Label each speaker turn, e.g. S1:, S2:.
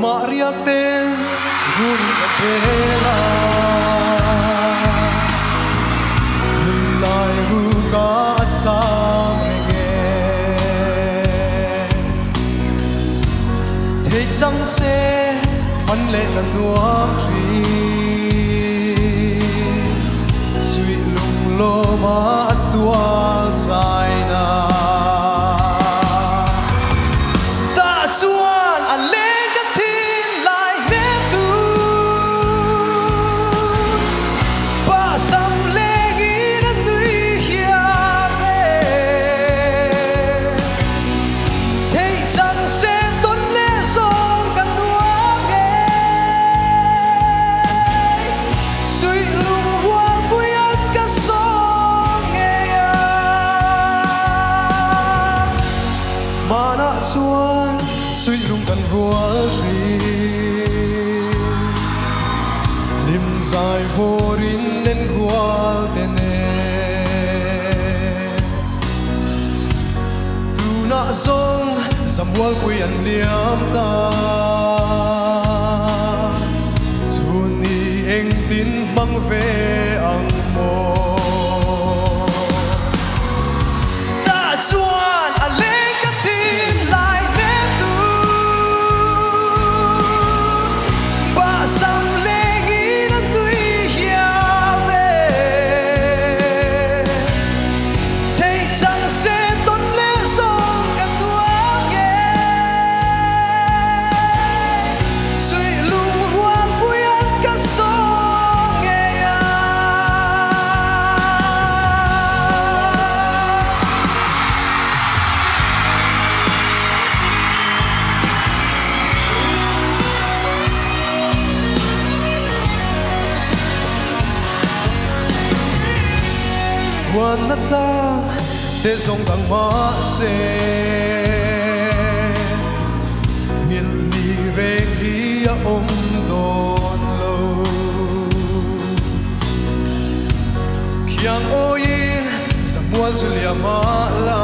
S1: mariak ten gun kapela thun lai ru ka cham renge thế chẳng se phân lệ là nuông tri suy lung lo ma tual chai na ta chuan a le ka thin lai ne tu ba sam le gi na tui hia ve thế chẳng se ton le song kan nuông ge suy lung ruang puyan ka song ge ya mana chuan suy lung kan rual ri lim zai vorin nen rual te ne tu na zong zamwal puyan liam ta chun ni eng tin mang ve ang mo ta chuan a le ka tin lai ne tu ba sam le gi na tui hia ve thế chẳng se ton le song kan tuang ge suy lung ruang puyan ka song ge ya chuan na tang te zong tang ma se mil ni re hi a om don lo kyang o yin samuan chu lia ma la